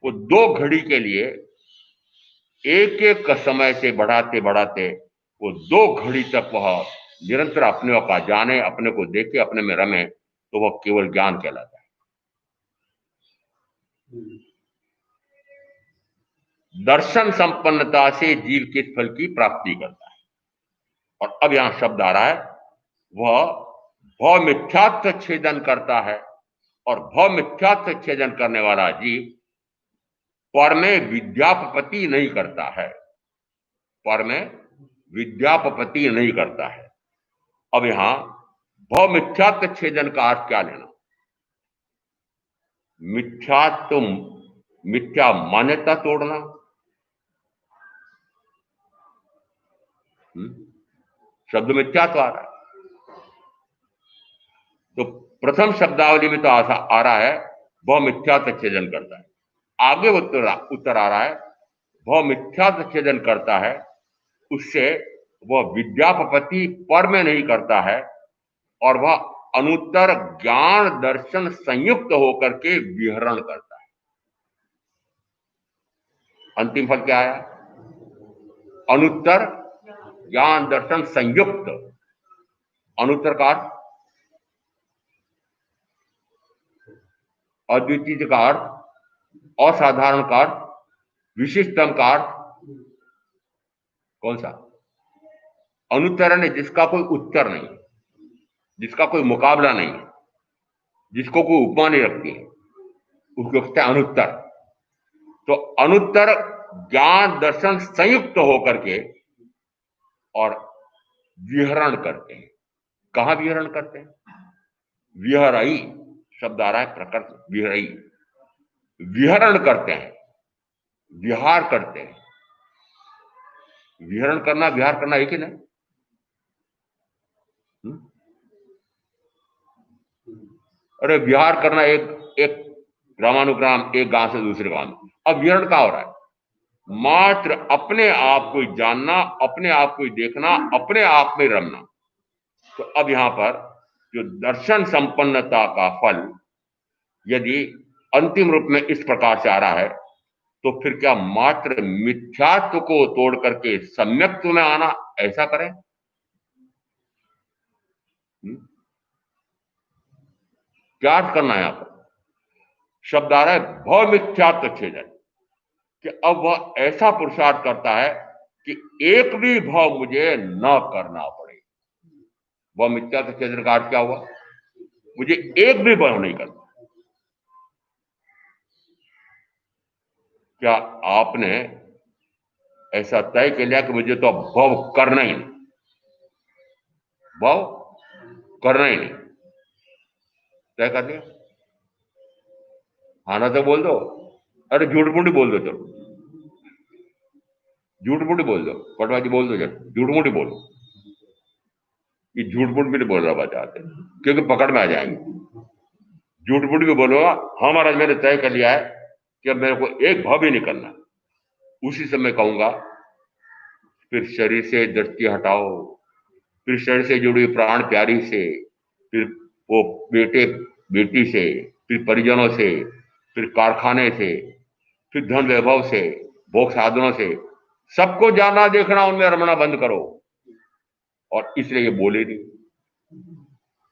[SPEAKER 1] वो 2 घड़ी के लिए एक एक समय से बढ़ाते बढ़ाते वो 2 घड़ी तक वह निरंतर अपने का जाने, अपने को देखे, अपने में रमे, तो वह केवल ज्ञान कहलाता है। दर्शन संपन्नता से जीव किस फल की प्राप्ति करता है? और अब यहां शब्द आ रहा है, वह भव मिथ्यात्व छेदन करता है और भव मिथ्यात्व छेदन करने वाला जीव पर में विद्यापति नहीं करता है, पर में विद्यापति नहीं करता है। अब यहां भव मिथ्यात्व छेदन का अर्थ क्या लेना? मिथ्यात्व, मिथ्या मान्यता तोड़ना। शब्द मिथ्यात्व आ रहा है तो प्रथम शब्दावली में तो आ रहा है वह मिथ्यात्व छेदन करता है। आगे उत्तर आ रहा है वह मिथ्यात्व छेदन करता है, उससे वह विद्यापति पर में नहीं करता है और वह अनुत्तर ज्ञान दर्शन संयुक्त होकर के विहरण करता है। अंतिम फल क्या आया? अनुत्तर ज्ञान दर्शन संयुक्त। अनुत्तर का अर्थ अद्वितीय का अर्थ, असाधारण का अर्थ, विशिष्टतम का अर्थ कौन सा? अनुत्तरण है जिसका कोई उत्तर नहीं, जिसका कोई मुकाबला नहीं, जिसको कोई उपमा नहीं रखती है, उसको कहते हैं अनुत्तर। तो अनुत्तर ज्ञान दर्शन संयुक्त होकर के और विहरण करते हैं। कहां विहरण करते हैं? विहरई शब्द आ रहा है प्रकृति, विहरई, विहरण करते हैं, विहार करते हैं। विहरण करना विहार करना एक ही ना? अरे विहार करना एक एक ग्रामानुग्राम, एक गांव से दूसरे गांव में। अब विहरण क्या हो रहा है? मात्र अपने आप को जानना, अपने आप को देखना, अपने आप में रमना। तो अब यहां पर जो दर्शन संपन्नता का फल यदि अंतिम रूप में इस प्रकार से आ रहा है, तो फिर क्या मात्र मिथ्यात्व को तोड़ करके सम्यक्त्व में आना, ऐसा करें? क्या अर्थ करना है यहां पर? शब्द आ रहा है भव मिथ्यात्व छेदन, कि अब वह ऐसा पुरुषार्थ करता है कि एक भी भाव मुझे न करना पड़े। वह मिथ्यात्व छेदन का अर्थ क्या हुआ? मुझे एक भी भाव नहीं करना। क्या आपने ऐसा तय कर लिया कि मुझे तो भव करना ही नहीं, भव करना ही नहीं, तय कर लिया? हाँ ना तो बोल दो, अरे झूठ मूठ बोल दो, चलो झूठ मूठ बोल दो, पटवाजी बोल दो, चलो झूठ मूठ बोलो। ये झूठ मूठ भी नहीं बोल रहा चाहते, क्योंकि पकड़ में आ जाएंगे। झूठ मूठ भी बोलो, हाँ महाराज मैंने तय कर लिया है कि अब मेरे को एक भाव भी नहीं करना। उसी समय कहूंगा फिर शरीर से दृष्टि हटाओ, फिर शरीर से जुड़ी प्राण प्यारी से, फिर वो बेटे बेटी से, फिर परिजनों से, फिर कारखाने से, फिर धन वैभव से, भोग साधनों से, सबको जाना देखना, उनमें रमना बंद करो। और इसलिए ये बोले नहीं,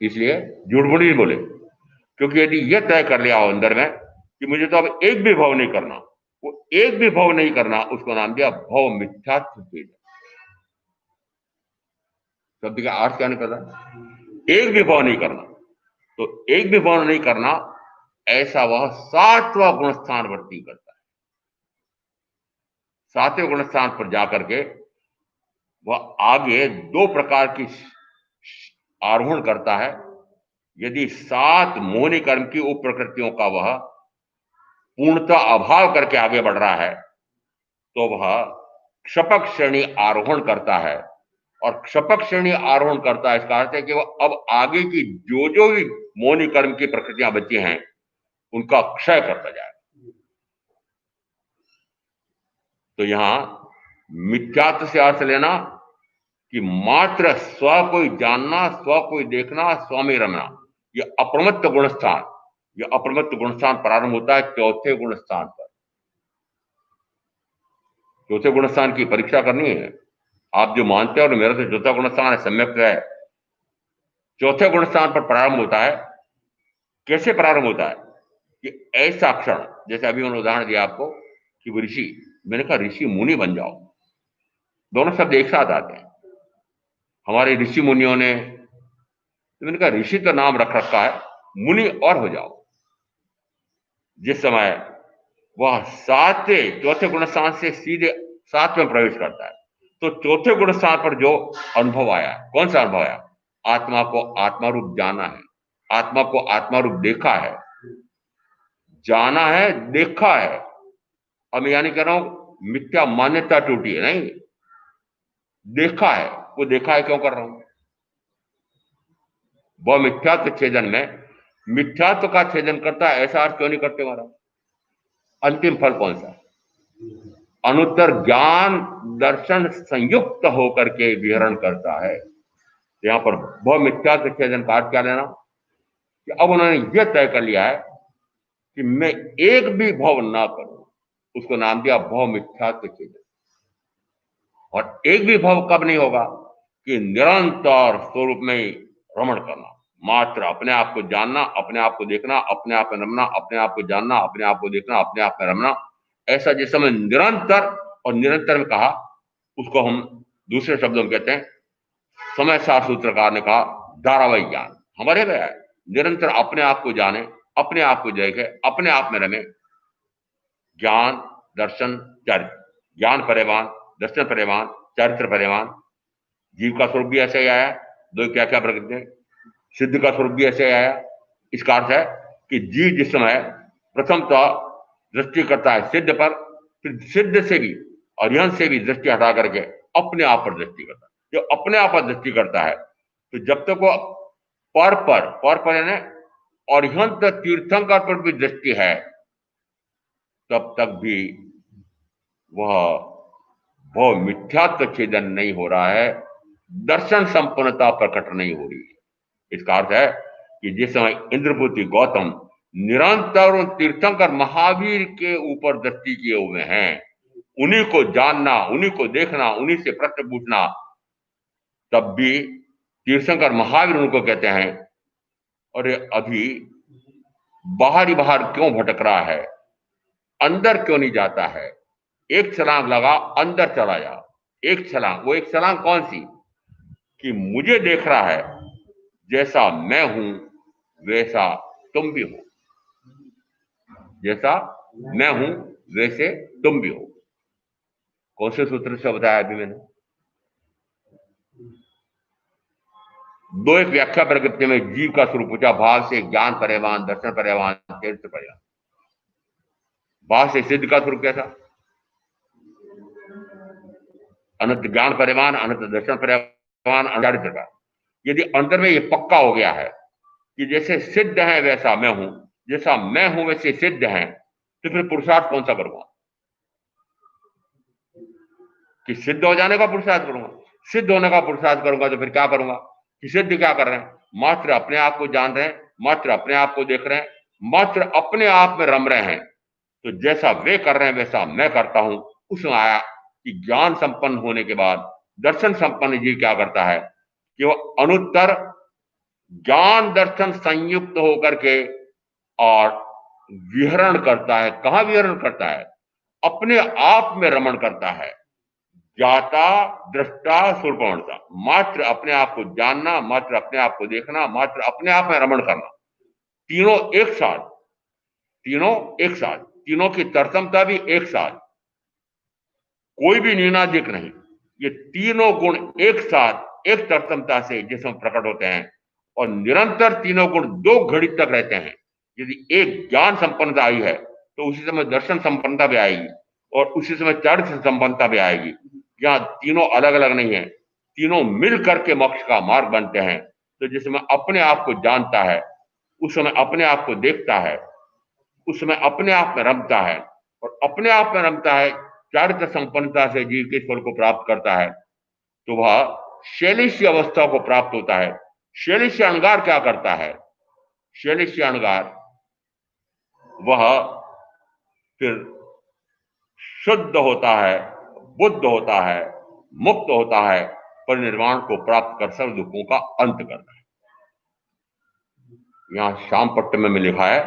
[SPEAKER 1] इसलिए झूठ मूठ नहीं बोले, क्योंकि यदि यह तय कर लिया हो अंदर में कि मुझे तो अब एक भी भाव नहीं करना, वो एक भी भाव नहीं करना, उसको नाम दिया भाव मिथ्यात्व छेदन। शब्द का अर्थ क्या निकल रहा है? एक भी भाव नहीं करना। तो एक भी भाव नहीं करना, ऐसा वह सातवां गुण स्थान वृत्ति करता है। सातवें गुण स्थान पर जाकर के वह आगे दो प्रकार की आरोहण करता है। यदि सात मोहनी कर्म की उप प्रकृतियों का वह पूर्णता अभाव करके आगे बढ़ रहा है, तो वह क्षपक श्रेणी आरोहण करता है। और क्षपक श्रेणी आरोहण करता है, इसका अर्थ है कि वह अब आगे की जो जो भी मोहनी कर्म की प्रकृतियां बची हैं, उनका क्षय करता जाए। तो यहां मिथ्यात्व से अर्थ लेना कि मात्र स्व को जानना, स्व को देखना, स्व में रमना, यह अप्रमत्त गुणस्थान, यह अप्रमत्त गुणस्थान प्रारंभ होता है चौथे गुणस्थान पर। चौथे गुणस्थान की परीक्षा करनी है। आप जो मानते हो और मेरा तो चौथा गुणस्थान है, सम्यक है, चौथे गुणस्थान पर प्रारंभ होता है। कैसे प्रारंभ होता है? कि ऐसा क्षण, जैसे अभी मैंने उदाहरण दिया आपको कि वो ऋषि, मैंने कहा ऋषि मुनि बन जाओ, दोनों शब्द एक साथ आते हैं। हमारे ऋषि मुनियों ने, तो मैंने कहा ऋषि तो नाम रख रखा है, मुनि और हो जाओ। जिस समय वह सातवें चौथे गुणस्थान से सीधे सात में प्रवेश करता है, तो चौथे गुणस्थान पर जो अनुभव आया, कौन सा अनुभव आया? आत्मा को आत्मा रूप जाना है, आत्मा को आत्मा रूप देखा है, जाना है, देखा है। अब मैं यानी कह रहा हूं मिथ्या मान्यता टूटी है, नहीं, देखा है। वो देखा है क्यों कर रहा हूं? वह मिथ्यात्व छेदन में मिथ्यात्व का छेदन करता है, ऐसा अर्थ क्यों नहीं करते महाराज? अंतिम फल कौन सा? अनुत्तर ज्ञान दर्शन संयुक्त होकर के विहरण करता है। यहां पर वह मिथ्यात्व छेदन का अर्थ क्या लेना? कि अब उन्होंने यह तय कर लिया है कि मैं एक भी भव ना करूं, उसको नाम दिया भव मिथ्यात्व छेदन। और एक भी भव कब नहीं होगा? कि निरंतर स्वरूप में ही रमण करना, मात्र अपने आप को जानना, अपने आप को देखना, अपने आप में रमना, अपने आप को जानना, अपने आप को देखना, अपने आप में रमना, ऐसा जिस समय निरंतर, और निरंतर में कहा उसको हम दूसरे शब्दों में कहते हैं, समय शास्त्र सूत्रकार ने कहा धारावाहिक ज्ञान हमारे में है। निरंतर अपने आप को जाने, अपने आप को देखे, अपने आप में रमे। ज्ञान, दर्शन, चरित्र। ज्ञान परिमाण, दर्शन परिमाण, चरित्र परिमाण। जीव का स्वरूप भी ऐसे ही आया, दो क्या क्या प्रकृति है। सिद्ध का स्वरूप भी ऐसे ही आया। इसका अर्थ है कि जीव जिस समय प्रथम तो दृष्टि करता है सिद्ध पर, फिर सिद्ध से भी अरिहंत से भी दृष्टि हटा करके अपने आप पर दृष्टि करता है। जो अपने आप पर दृष्टि करता है, तो जब तक वो पर यानी अरिहंत तीर्थंकर पर भी दृष्टि है, तब तक भी वह मिथ्यात्व छेदन नहीं हो रहा है, दर्शन संपन्नता प्रकट नहीं हो रही है। इसका अर्थ है कि जिस समय इंद्रपुत्री गौतम निरंतर तीर्थंकर महावीर के ऊपर दृष्टि किए हुए हैं, उन्हीं को जानना, उन्हीं को देखना, उन्हीं से प्रश्न पूछना, तब भी तीर्थंकर महावीर उनको कहते हैं, अरे अभी बाहर क्यों भटक रहा है, अंदर क्यों नहीं जाता है। एक छलांग लगा, अंदर चला जा। एक छलांग, वो एक छलांग कौन सी, कि मुझे देख रहा है, जैसा मैं हूं वैसा तुम भी हो, जैसा मैं हूं वैसे तुम भी हो। कौन से सूत्र से बताया अभी मैंने? दो एक व्याख्या प्रकृति में जीव का स्वरूप पूछा, भाव से ज्ञान परिमाण, दर्शन परिमाण, चरित्र परिमाण। भाव से सिद्ध का स्वरूप कैसा? अनंत ज्ञान परिमाण, अनंत दर्शन परिमाण, चरित्र का। यदि अंदर में ये पक्का हो गया है कि जैसे सिद्ध है वैसा मैं हूं, जैसा मैं हूं वैसे सिद्ध है, तो फिर पुरुषार्थ कौन सा करूंगा? कि सिद्ध हो जाने का पुरुषार्थ करूंगा। सिद्ध होने का पुरुषार्थ करूंगा तो फिर क्या करूंगा? कि सिद्ध क्या कर रहे हैं? मात्र अपने आप को जान रहे हैं, मात्र अपने आप को देख रहे हैं, मात्र अपने आप में रम रहे हैं। तो जैसा वे कर रहे हैं वैसा मैं करता हूं। उसमें आया कि ज्ञान संपन्न होने के बाद दर्शन संपन्न जीव क्या करता है कि वो अनुत्तर ज्ञान दर्शन संयुक्त होकर के और विहरण करता है। कहां विहरण करता है? अपने आप में रमण करता है। ज्ञाता, दृष्टा, स्वरूपमता। मात्र अपने आप को जानना, मात्र अपने आप को देखना, मात्र अपने आप में रमण करना। तीनों एक साथ, तीनों एक साथ, तीनों की तरतमता भी एक साथ, कोई भी न्यूनाधिक नहीं। ये तीनों गुण एक साथ एक तरतमता से जिसमें प्रकट होते हैं, और निरंतर तीनों गुण दो घड़ी तक रहते हैं। यदि एक ज्ञान संपन्नता आई है तो उसी समय दर्शन संपन्नता भी आएगी, और उसी समय चरित्र संपन्नता भी आएगी। यहाँ तीनों अलग अलग नहीं है, तीनों मिल करके मोक्ष का मार्ग बनते हैं। तो जिस समय अपने आप को जानता है, उस समय अपने आप को देखता है, उस समय अपने आप में रमता है, और अपने आप में रमता है, चारित्र संपन्नता से जीव के स्वर को प्राप्त करता है, तो वह शैलिष्य अवस्था को प्राप्त होता है। शैलिष्य अणगार क्या करता है? शैलिष्य अणगार वह फिर शुद्ध होता है, बुद्ध होता है, मुक्त होता है, परिनिर्वाण को प्राप्त कर सर्व दुखों का अंत करता है। यहां शाम पट्ट में लिखा है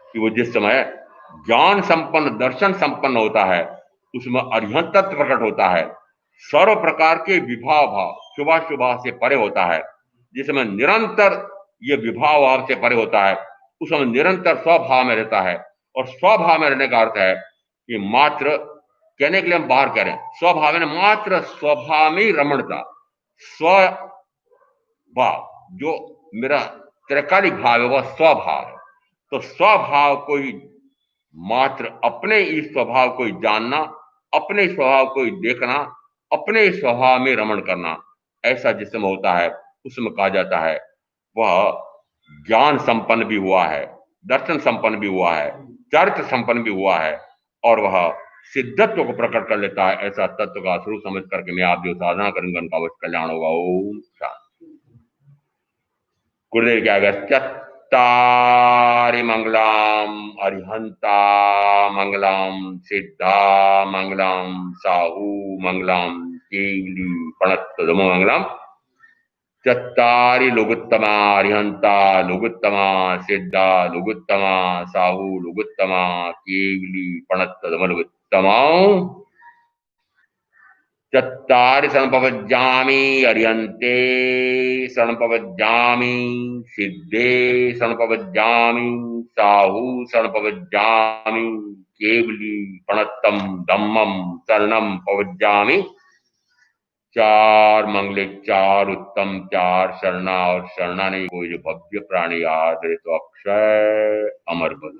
[SPEAKER 1] कि वो जिस समय ज्ञान संपन्न, दर्शन संपन्न होता है, उसमें अरिहंत तत्व प्रकट होता है, सर्व प्रकार के विभाव भाव, शुभाशुभा से परे होता है। जिस समय निरंतर ये विभाव भाव से परे होता है, उस समय निरंतर स्वभाव में रहता है। और स्वभाव में रहने का अर्थ है कि मात्र, कहने के लिए हम बाहर कह रहे हैं, स्वभाव में मात्र स्वभाव में रमणता, स्वभाव, जो मेरा त्रैकालिक भाव है वह स्वभाव है। तो स्वभाव को ही, मात्र अपने इस स्वभाव को ही जानना, अपने स्वभाव को ही देखना, अपने स्वभाव में रमण करना, ऐसा जिस समय होता है उसमें कहा जाता है वह ज्ञान संपन्न भी हुआ है, दर्शन संपन्न भी हुआ है, चरित्र संपन्न भी हुआ है, और वह सिद्धत्व को प्रकट कर लेता है। ऐसा तत्व का स्वरूप समझ करके मैं आप जो साधना करेंगे उनका अवश्य कल्याण होगा। ओम शांति। गुरुदेव क्या गया? चत्तारि मंगलम अरिहंता मंगलम सिद्धा मंगलम साहू मंगलम केली प्रणतम मंगलम। चत्तारि लुगुत्तमा अरिहंता लुगुत्तमा सिद्धा लुगुत्तमा साहू लुगुत्तमा केली प्रणतम लुगुत्तमा। तमाम चत्तारि संपवज्जामि अर्यन्ते संपवज्जामि सिद्धे संपवज्जामि साहु संपवज्जामि केवली प्रणतम धम्मम शरणम पवज्जामि। चार मंगले, चार उत्तम, चार शरणा, और शरणा नहीं कोई जो भव्य प्राणी आदरे तो अक्षय अमर बल।